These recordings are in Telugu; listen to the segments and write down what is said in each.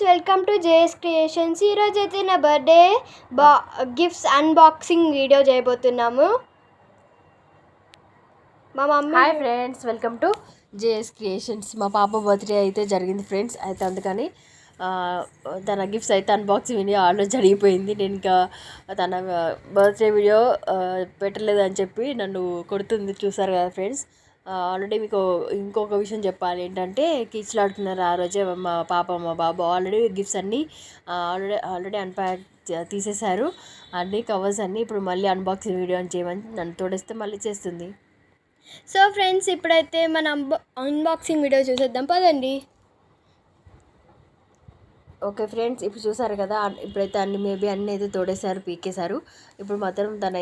Welcome to JS creations. ఈరోజు అయితే నా బర్త్డే గిఫ్ట్స్ అన్బాక్సింగ్ వీడియో చేయబోతున్నాము. మా mummy. Hi friends, welcome to JS creations. మా పాప బర్త్డే అయితే జరిగింది ఫ్రెండ్స్. అయితే అందుకని తన గిఫ్ట్స్ అయితే అన్బాక్సింగ్ వీడియో ఆల్రెడీ జరిగిపోయింది. నేను ఇంకా తన బర్త్డే వీడియో పెట్టలేదు అని చెప్పి నన్ను కొడుతుంది, చూసారు కదా ఫ్రెండ్స్. ఆల్రెడీ మీకు ఇంకొక విషయం చెప్పాలి ఏంటంటే, కిచ్లాడుతున్నారు ఆ రోజే మా పాప మా బాబు. ఆల్రెడీ గిఫ్ట్స్ అన్నీ ఆల్రెడీ అన్ప్యాక్ తీసేశారు, అన్ని కవర్స్ అన్నీ. ఇప్పుడు మళ్ళీ అన్బాక్సింగ్ వీడియో అని చేయమని నన్ను తోడేస్తే మళ్ళీ చేస్తుంది. సో ఫ్రెండ్స్, ఇప్పుడైతే మన అన్బాక్సింగ్ వీడియో చూసేద్దాం పదండి. ఓకే ఫ్రెండ్స్, ఇప్పుడు చూసారు కదా, ఇప్పుడైతే మేబీ అన్నీ అయితే తోడేశారు, పీకేశారు. ఇప్పుడు మాత్రం తన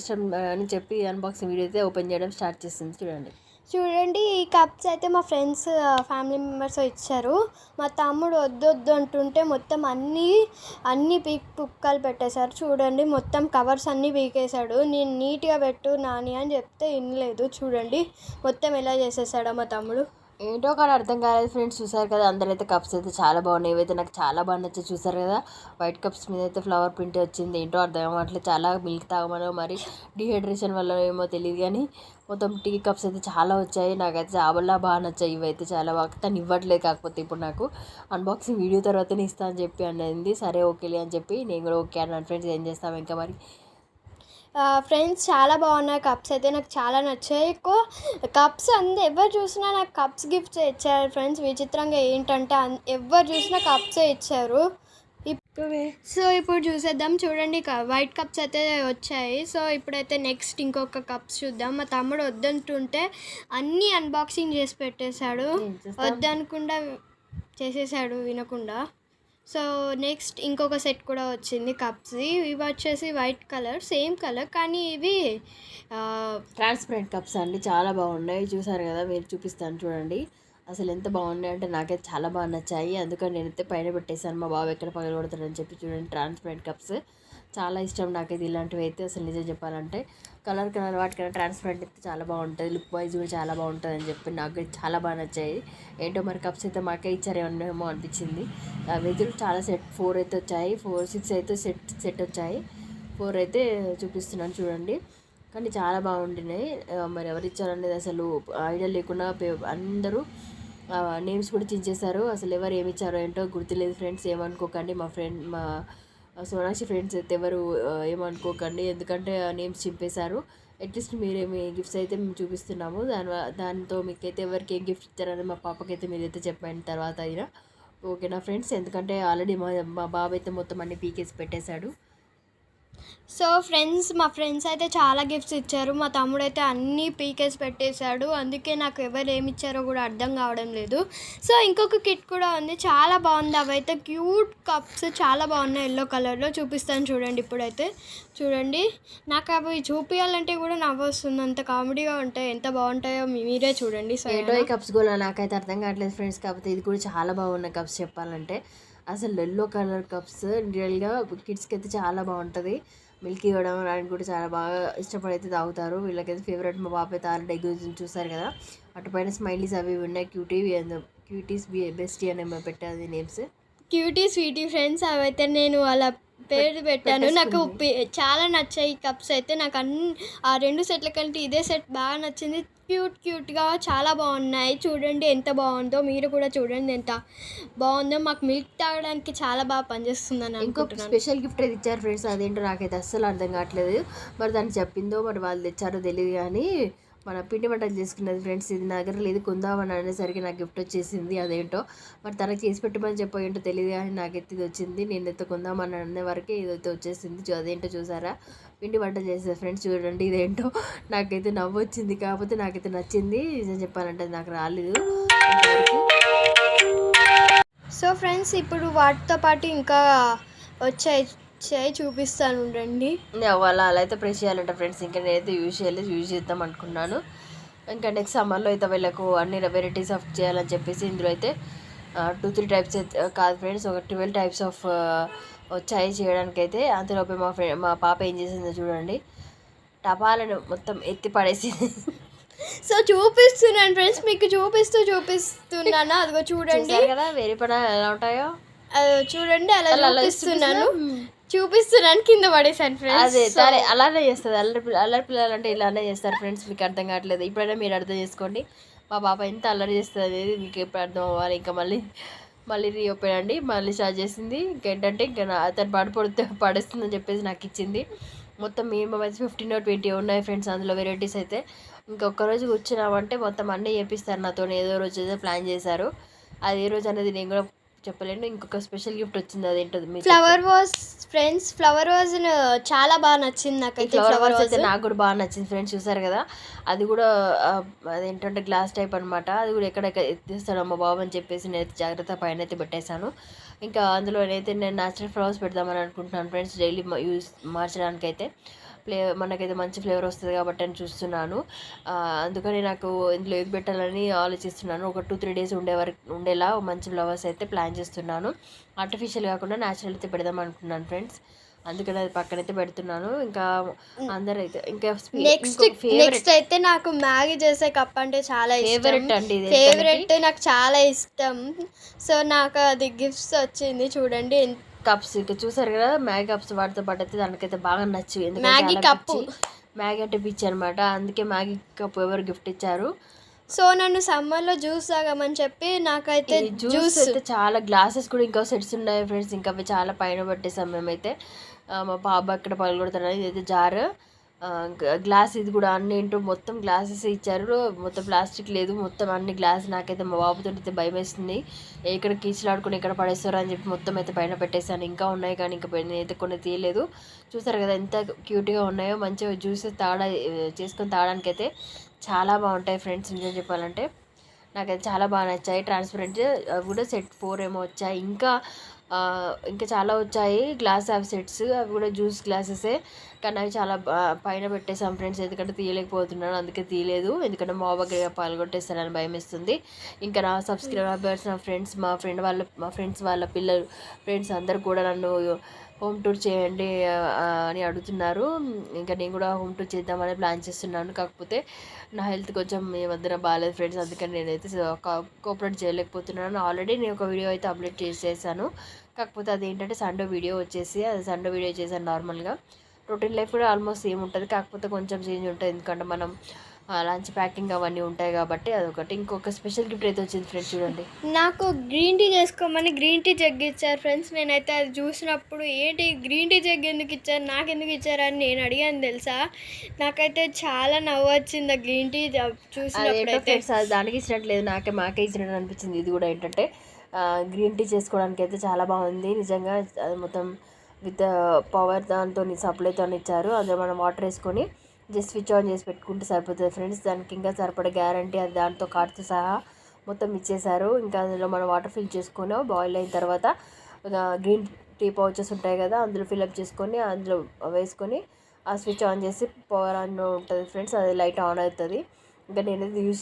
ఇష్టం అని చెప్పి అన్బాక్సింగ్ వీడియో అయితే ఓపెన్ చేయడం స్టార్ట్ చేస్తుంది. చూడండి, ఈ కప్స్ అయితే మా ఫ్రెండ్స్ ఫ్యామిలీ మెంబర్స్ ఇచ్చారు. మా తమ్ముడు వద్దు అంటుంటే మొత్తం అన్నీ పుక్కలు పెట్టేశారు. చూడండి, మొత్తం కవర్స్ అన్నీ పీకేశాడు. నేను నీట్గా పెట్టు నాని అని చెప్తే వినలేదు. చూడండి మొత్తం ఎలా చేసేసాడో మా తమ్ముడు. ఏంటో కానీ అర్థం కాలేదు ఫ్రెండ్స్. చూసారు కదా, అందరైతే కప్స్ అయితే చాలా బాగున్నాయి. ఇవైతే నాకు చాలా బాగా నచ్చాయి. చూసారు కదా, వైట్ కప్స్ మీద అయితే ఫ్లవర్ ప్రింట్ వచ్చింది. ఏంటో అర్థం అవ్వట్లేదు. చాలా మిల్క్ తాగమనో మరి డిహైడ్రేషన్ వల్ల ఏమో తెలియదు, కానీ మొత్తం టీ కప్స్ అయితే చాలా వచ్చాయి. నాకైతే చాలా బాగా నచ్చాయి. ఇవైతే చాలా బాగా తను ఇవ్వట్లేదు. కాకపోతే ఇప్పుడు నాకు అన్బాక్సింగ్ వీడియో తర్వాతనే ఇస్తా అని చెప్పి అన్నది. సరే ఓకేలే అని చెప్పి నేను కూడా ఓకే అన్నాను ఫ్రెండ్స్. ఏం చేస్తాం ఇంకా మరి. ఫ్రెండ్స్, చాలా బాగున్నాయి కప్స్ అయితే, నాకు చాలా నచ్చాయి. ఎక్కువ కప్స్ ఎవరు చూసినా నాకు కప్స్ గిఫ్ట్స్ ఇచ్చారు ఫ్రెండ్స్. విచిత్రంగా ఏంటంటే ఎవరు చూసినా కప్సే ఇచ్చారు. సో ఇప్పుడు చూసేద్దాం. చూడండి, వైట్ కప్స్ అయితే వచ్చాయి. సో ఇప్పుడైతే నెక్స్ట్ ఇంకొక కప్స్ చూద్దాం. మా తమ్ముడు వద్దంటుంటే అన్నీ అన్బాక్సింగ్ చేసి పెట్టేశాడు. వద్దనకుండా చేసేసాడు వినకుండా. సో నెక్స్ట్ ఇంకొక సెట్ కూడా వచ్చింది కప్స్. ఇవి వచ్చేసి వైట్ కలర్, సేమ్ కలర్, కానీ ఇవి ట్రాన్స్పరెంట్ కప్స్ అండి. చాలా బాగున్నాయి. చూసారు కదా, మీరు చూపిస్తాను చూడండి. అసలు ఎంత బాగున్నాయి అంటే నాకైతే చాలా బాగా నచ్చాయి. అందుకని నేనైతే పైన పెట్టేశాను. మా బాబు ఎక్కడ పగలగొడతాడని చెప్పి. చూడండి, ట్రాన్స్పరెంట్ కప్స్ చాలా ఇష్టం నాకైతే. ఇలాంటివి అయితే అసలు నిజం చెప్పాలంటే కలర్ వాటికన్నా ట్రాన్స్పరెంట్ అయితే చాలా బాగుంటుంది. లుక్ వైజ్ కూడా చాలా బాగుంటుంది అని చెప్పి నాకు చాలా బాగా నచ్చాయి. ఏంటో మరి కప్స్ అయితే మాకే ఇచ్చారేమో అనిపించింది. వెదురు చాలా 4 అయితే వచ్చాయి. 6 అయితే సెట్ వచ్చాయి. 4 అయితే చూపిస్తున్నాను చూడండి. కానీ చాలా బాగుంటున్నాయి. మరి ఎవరు ఇచ్చారనేది అసలు ఐడియా లేకుండా అందరూ నేమ్స్ కూడా చించేశారు. అసలు ఎవరు ఏమి ఇచ్చారో ఏంటో గుర్తులేదు ఫ్రెండ్స్. ఏమనుకోకండి. మా సోనాక్షి ఫ్రెండ్స్ అయితే ఎవరు ఏమనుకోకండి, ఎందుకంటే నేమ్స్ చింపేశారు. అట్లీస్ట్ మీరేమి గిఫ్ట్స్ అయితే మేము చూపిస్తున్నాము. దాంతో మీకైతే ఎవరికి ఏం గిఫ్ట్ ఇచ్చారని మా పాపకైతే మీరైతే చెప్పండి తర్వాత అయినా. ఓకేనా ఫ్రెండ్స్, ఎందుకంటే ఆల్రెడీ మా బాబు అయితే మొత్తం అన్ని పీకేసి పెట్టేశాడు. సో ఫ్రెండ్స్, మా ఫ్రెండ్స్ అయితే చాలా గిఫ్ట్స్ ఇచ్చారు. మా తమ్ముడు అయితే అన్నీ పీకేసి పెట్టేశాడు. అందుకే నాకు ఎవరు ఏమి ఇచ్చారో కూడా అర్థం కావడం లేదు. సో ఇంకొక కిట్ కూడా ఉంది, చాలా బాగుంది. అవైతే క్యూట్ కప్స్ చాలా బాగున్నాయి. ఎల్లో కలర్లో చూపిస్తాను చూడండి. ఇప్పుడైతే చూడండి, నాకు అవి చూపించాలంటే కూడా నవ్వు వస్తుంది, అంత కామెడీగా ఉంటాయి. ఎంత బాగుంటాయో మీరే చూడండి. సో ఏంటో ఈ కప్స్ కూడా నాకైతే అర్థం కావట్లేదు ఫ్రెండ్స్. కాకపోతే ఇది కూడా చాలా బాగున్నాయి కప్స్ చెప్పాలంటే. అసలు ఎల్లో కలర్ కప్స్ రియల్గా కిడ్స్కి అయితే చాలా బాగుంటుంది. మిల్క్ ఇవ్వడం రాయడానికి కూడా చాలా బాగా ఇష్టపడైతే తాగుతారు. వీళ్ళకైతే ఫేవరెట్. మా పాప అయితే ఆల్రెడీ చూసారు కదా, అటుపైన స్మైలీస్ అవి ఉన్నాయి. క్యూటీస్ బెస్టీ అని పెట్టాది నేమ్స్. క్యూటీ స్వీటీ ఫ్రెండ్స్ అవైతే నేను వాళ్ళ పేరు పెట్టాను. నాకు చాలా నచ్చాయి ఈ కప్స్ అయితే. నాకు ఆ 2 సెట్ల కంటే ఇదే సెట్ బాగా నచ్చింది. క్యూట్గా చాలా బాగున్నాయి. చూడండి ఎంత బాగుందో, మీరు కూడా చూడండి ఎంత బాగుందో. మాకు మిల్క్ తాగడానికి చాలా బాగా పనిచేస్తుందని ఇంకొక స్పెషల్ గిఫ్ట్ అయితే ఇచ్చారు ఫ్రెండ్స్. అదేంటో నాకైతే అస్సలు అర్థం కావట్లేదు. మరి దాన్ని చెప్పిందో మరి వాళ్ళు తెచ్చారో తెలియదు, కానీ మన పిండి వంటలు చేసుకున్నది ఫ్రెండ్స్. ఇది నా దగ్గర లేదు, కొందామని అనేసరికి నాకు గిఫ్ట్ వచ్చేసింది. అదేంటో మరి తనకి చేసి పెట్టమని చెప్పో ఏంటో తెలియదు, కానీ నాకైతే ఇది వచ్చింది. నేనైతే కొందామని అనే వరకే ఇదైతే వచ్చేసింది. అదేంటో చూసారా, పిండి వంటలు చేసేది ఫ్రెండ్స్. చూడండి, ఇదేంటో నాకైతే నవ్వు వచ్చింది. కాకపోతే నాకైతే నచ్చింది. నిజం చెప్పాలంటే నాకు రాలేదు. సో ఫ్రెండ్స్, ఇప్పుడు వాటితో పాటు ఇంకా వచ్చాయి చూపిస్తాను రండి. అలా అయితే ప్రెస్ చేయాలంట ఫ్రెండ్స్. ఇంకా నేనైతే యూజ్ చేద్దాం అనుకున్నాను. ఇంకా నెక్స్ట్ సమ్మర్లో అయితే వీళ్ళకు అన్ని వెరైటీస్ ఆఫ్ చేయాలని చెప్పేసి ఇందులో అయితే 2-3 టైప్స్ అయితే కాదు ఫ్రెండ్స్, ఒక 12 టైప్స్ ఆఫ్ వచ్చాయి చేయడానికి అయితే. అంతలోపే మా పాప ఏం చేసిందో చూడండి, టపాలను మొత్తం ఎత్తి పడేసింది. సో చూపిస్తున్నాను ఫ్రెండ్స్, మీకు చూపిస్తున్నాను. అదిగో చూడండి కదా వేరే పని ఎలా ఉంటాయో. చూడండి అలా అలా చూపిస్తున్నాను కింద పడేసాను ఫ్రెండ్స్. అదే సరే అలానే చేస్తుంది. అల్లరి పిల్లలు అంటే ఇలానే చేస్తారు ఫ్రెండ్స్. మీకు అర్థం కావట్లేదు, ఇప్పుడైనా మీరు అర్థం చేసుకోండి. మా పాప ఎంత అల్లరి చేస్తుంది అనేది మీకు ఎప్పుడు అర్థం అవ్వాలి. ఇంకా మళ్ళీ రీఓపెన్ అండి, మళ్ళీ స్టార్ట్ చేసింది. ఇంకేంటంటే ఇంకా అతను పడేస్తుందని చెప్పేసి నాకు ఇచ్చింది. మొత్తం మేము 15 or 20 ఉన్నాయి ఫ్రెండ్స్. అందులో వెరైటీస్ అయితే ఇంకొకరోజు కూర్చున్నామంటే మొత్తం అన్నీ చేపిస్తారు నాతో. ఏదో రోజు ఏదో ప్లాన్ చేశారు. అది ఏ రోజు అనేది నేను కూడా చెప్పలేను. ఇంకొక స్పెషల్ గిఫ్ట్ వచ్చింది, అదేంటో మీకు flower vase friends. Flower vase చాలా బాగా నచ్చింది నాకైతే. ఫ్లవర్ వాజ్ అయితే నాకు కూడా బాగా నచ్చింది ఫ్రెండ్స్. చూసారు కదా, అది కూడా అదేంటంటే గ్లాస్ టైప్ అనమాట. అది కూడా ఎక్కడెక్కడ ఎత్తిస్తాడు మా బాబు అని చెప్పేసి నేనైతే జాగ్రత్త పైన అయితే పెట్టేశాను. ఇంకా అందులోనైతే నేను న్యాచురల్ ఫ్లవర్స్ పెడదామని అనుకుంటున్నాను ఫ్రెండ్స్. డైలీ మార్చడానికైతే మనకైతే మంచి ఫ్లేవర్ వస్తుంది కాబట్టి అని చూస్తున్నాను. అందుకని నాకు ఇందులో ఏది పెట్టాలని ఆలోచిస్తున్నాను. ఒక 2-3 days ఉండేలా మంచి ఫ్లవర్స్ అయితే ప్లాన్ చేస్తున్నాను. ఆర్టిఫిషియల్ కాకుండా న్యాచురల్ అయితే పెడదాం అనుకున్నాను ఫ్రెండ్స్. అందుకని అది పక్కనైతే పెడుతున్నాను. ఇంకా అందరైతే ఇంకా నెక్స్ట్ అయితే నాకు మ్యాగీ చేసే కప్ అంటే చాలా ఫేవరెట్ అండి. ఫేవరెట్, నాకు చాలా ఇష్టం. సో నాకు అది గిఫ్ట్స్ వచ్చింది చూడండి. కప్స్ ఇంకా చూసారు కదా, మ్యాగీ కప్స్ వాటితో పాటు అయితే దానికైతే బాగా నచ్చు. మ్యాగీ కప్పు, మ్యాగీ అంటే పిచ్చి అనమాట. అందుకే మ్యాగీ కప్ ఎవరు గిఫ్ట్ ఇచ్చారు. సో నన్ను సమ్మర్లో జ్యూస్ తాగమని చెప్పి నాకైతే జ్యూస్ అయితే చాలా గ్లాసెస్ కూడా ఇంకా సెట్స్ ఉన్నాయి ఫ్రెండ్స్. ఇంకా అవి చాలా పైన పెట్టేసాం మేమైతే. మా బాబు అక్కడ పగలగొడుతున్నాడు. ఇదైతే జార్ గ్లాస్, ఇది కూడా అన్ని ఏంటో మొత్తం గ్లాసెస్ ఇచ్చారు. మొత్తం ప్లాస్టిక్ లేదు, మొత్తం అన్ని గ్లాస్. నాకైతే మా బాబుతో అయితే భయం వేస్తుంది, ఎక్కడ కీచులాడుకుని ఎక్కడ పడేస్తారో అని చెప్పి మొత్తం అయితే పైన పెట్టేశాను. ఇంకా ఉన్నాయి కానీ ఇంకా నేనైతే కొన్ని తీయలేదు. చూసారు కదా ఎంత క్యూట్గా ఉన్నాయో. మంచిగా జ్యూస్ చేసుకొని తాగడానికి అయితే చాలా బాగుంటాయి ఫ్రెండ్స్. నిజం చెప్పాలంటే నాకైతే చాలా బాగా నచ్చాయి. ట్రాన్స్పరెంట్ అవి కూడా సెట్ 4 ఏమో వచ్చాయి. ఇంకా చాలా వచ్చాయి గ్లాస్ అవి సెట్స్. అవి కూడా జ్యూస్ గ్లాసెసే, కానీ అవి చాలా పైన పెట్టేసాం ఫ్రెండ్స్. ఎందుకంటే తీయలేకపోతున్నాను, అందుకే తీయలేదు. ఎందుకంటే మా దగ్గర పాల్గొట్టేస్తానని భయం వేస్తుంది. ఇంకా నా సబ్స్క్రైబర్స్, నా ఫ్రెండ్స్, మా ఫ్రెండ్స్ వాళ్ళ పిల్లలు ఫ్రెండ్స్ అందరు కూడా నన్ను హోమ్ టూర్ చేయండి అని అడుగుతున్నారు. ఇంకా నేను కూడా హోమ్ టూర్ చేద్దామని ప్లాన్ చేస్తున్నాను. కాకపోతే నా హెల్త్ కొంచెం ఈ మధ్యన బాగాలేదు ఫ్రెండ్స్. అందుకని నేనైతే కోఆపరేట్ చేయలేకపోతున్నాను. ఆల్రెడీ నేను ఒక వీడియో అయితే అప్లోడ్ చేసేసాను. కాకపోతే అదేంటంటే సండే వీడియో చేశాను నార్మల్గా. రొటీన్ లైఫ్ కూడా ఆల్మోస్ట్ సేమ్ ఉంటుంది, కాకపోతే కొంచెం చేంజ్ ఉంటుంది. ఎందుకంటే మనం లంచ్ ప్యాకింగ్ అవన్నీ ఉంటాయి కాబట్టి అదొకటి. ఇంకొక స్పెషల్ గిఫ్ట్ అయితే వచ్చింది ఫ్రెండ్స్. చూడండి, నాకు గ్రీన్ టీ చేసుకోమని గ్రీన్ టీ జగ్ ఇచ్చారు ఫ్రెండ్స్. నేనైతే అది చూసినప్పుడు ఏంటి గ్రీన్ టీ జగ్ ఎందుకు ఇచ్చారు, నాకు ఎందుకు ఇచ్చారని నేను అడిగాను తెలుసా. నాకైతే చాలా నవ్వు వచ్చింది ఆ గ్రీన్ టీ చూసినప్పుడు. దానికి ఇచ్చినట్లేదు, మాకే ఇచ్చినట్టు అనిపించింది. ఇది కూడా ఏంటంటే గ్రీన్ టీ చేసుకోవడానికి అయితే చాలా బాగుంది నిజంగా. అది మొత్తం విత్ పవర్ దాంతో సప్లైతో ఇచ్చారు. అందులో మనం వాటర్ వేసుకొని జస్ట్ స్విచ్ ఆన్ చేసి పెట్టుకుంటే సరిపోతుంది ఫ్రెండ్స్. దానికి ఇంకా సరిపడే గ్యారంటీ అది దాంతో కార్డ్తో సహా మొత్తం ఇచ్చేసారు. ఇంకా అందులో మనం వాటర్ ఫిల్ చేసుకొని బాయిల్ అయిన తర్వాత గ్రీన్ టీ పౌచెస్ ఉంటాయి కదా, అందులో ఫిల్అప్ చేసుకొని అందులో వేసుకొని ఆ స్విచ్ ఆన్ చేసి పవర్ ఆన్ ఉంటుంది ఫ్రెండ్స్. అది లైట్ ఆన్ అవుతుంది. ఇంకా నేనైతే యూజ్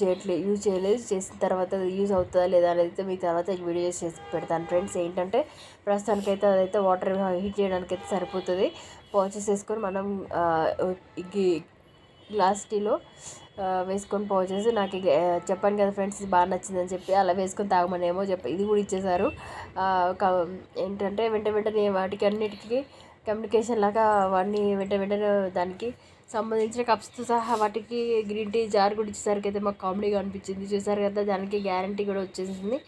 చేయలేదు. చేసిన తర్వాత అది యూజ్ అవుతుందా లేదా అనేది మీకు తర్వాత వీడియో చేసి పెడతాను ఫ్రెండ్స్. ఏంటంటే ప్రస్తుతానికైతే అదైతే వాటర్ హీట్ చేయడానికి అయితే సరిపోతుంది. పౌచెస్ వేసుకొని మనం గ్లాస్ టీలో వేసుకొని పౌచెస్. నాకు చెప్పాను కదా ఫ్రెండ్స్, ఇది బాగా నచ్చిందని చెప్పి అలా వేసుకొని తాగమనేమో ఇది కూడా ఇచ్చేసారు. ఏంటంటే వెంటనే వాటికి అన్నిటికీ కమ్యూనికేషన్ లాగా అవన్నీ వెంటనే దానికి సంబంధించిన కప్స్తో సహా వాటికి గ్రీన్ టీ జార్ కూడా ఇచ్చేసరికి అయితే మాకు కామెడీగా అనిపించింది. చూసారు కదా, దానికి గ్యారంటీ కూడా వచ్చేసింది.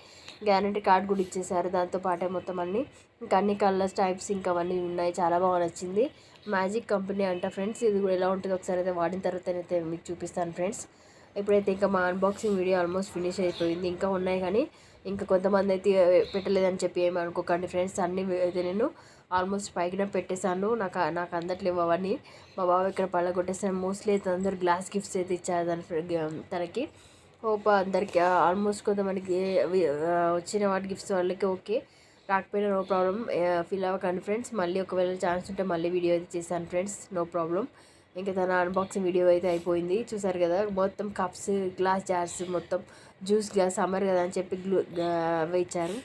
గ్యారంటీ కార్డ్ కూడా ఇచ్చేసారు దాంతోపాటే మొత్తం అన్నీ. ఇంకా అన్ని కలర్స్ టైప్స్ ఇంకా అవన్నీ ఉన్నాయి. చాలా బాగా నచ్చింది. మ్యాజిక్ కంపెనీ అంట ఫ్రెండ్స్. ఇది కూడా ఎలా ఉంటుందో ఒకసారి అయితే వాడిన తర్వాత అయితే మీకు చూపిస్తాను ఫ్రెండ్స్. ఇప్పుడైతే ఇంకా మా అన్బాక్సింగ్ వీడియో ఆల్మోస్ట్ ఫినిష్ అయిపోయింది. ఇంకా ఉన్నాయి కానీ ఇంకా కొంతమంది అయితే పెట్టలేదని చెప్పి ఏమి అనుకోకండి ఫ్రెండ్స్. అన్నీ అయితే నేను ఆల్మోస్ట్ పైకిన పెట్టేశాను. నాకు అందట్లేవు అవన్నీ. మా బాబు ఇక్కడ పళ్ళగొట్టేసాను. మోస్ట్లీ అయితే అందరు గ్లాస్ గిఫ్ట్స్ అయితే ఇచ్చారు తనకి. హోప్ అందరికి ఆల్మోస్ట్ కొంతమందికి వచ్చిన వాటి గిఫ్ట్స్ వాళ్ళకి ఓకే, రాకపోయినా నో ప్రాబ్లం, ఫీల్ అవ్వకండి ఫ్రెండ్స్. మళ్ళీ ఒకవేళ ఛాన్స్ ఉంటే మళ్ళీ వీడియో అయితే చేశాను ఫ్రెండ్స్, నో ప్రాబ్లం. ఇంకా తన అన్బాక్సింగ్ వీడియో అయితే అయిపోయింది. చూసారు కదా, మొత్తం కప్స్, గ్లాస్ జార్స్, మొత్తం జ్యూస్ గ్లాస్ సమ్మర్ కదా అని చెప్పి అవి ఇచ్చారు.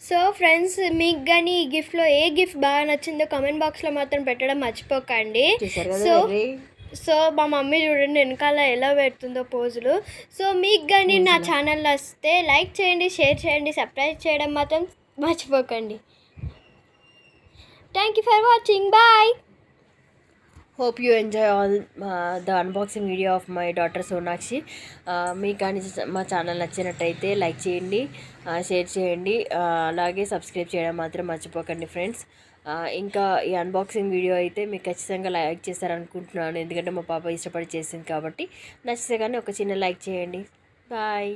సో ఫ్రెండ్స్, మీకు కానీ ఈ గిఫ్ట్లో ఏ గిఫ్ట్ బాగా నచ్చిందో కామెంట్ బాక్స్లో మాత్రం పెట్టడం మర్చిపోకండి. సో మా మమ్మీ చూడండి వెనకాల ఎలా పెడుతుందో పోజులు. సో మీకు కానీ నా ఛానల్లో వస్తే లైక్ చేయండి, షేర్ చేయండి, సబ్స్క్రైబ్ చేయడం మాత్రం మర్చిపోకండి. Thank you for watching. Bye. Hope you enjoy all the unboxing video of my daughter Sonakshi. మీకు కానీ మా ఛానల్ నచ్చినట్టయితే లైక్ చేయండి, షేర్ చేయండి, అలాగే సబ్స్క్రైబ్ చేయడం మాత్రం మర్చిపోకండి ఫ్రెండ్స్. ఇంకా ఈ అన్బాక్సింగ్ వీడియో అయితే మీకు ఖచ్చితంగా లైక్ చేస్తారనుకుంటున్నాను, ఎందుకంటే మా పాప ఇష్టపడి చేసింది కాబట్టి. నచ్చితే కానీ ఒక చిన్న లైక్ చేయండి. బాయ్.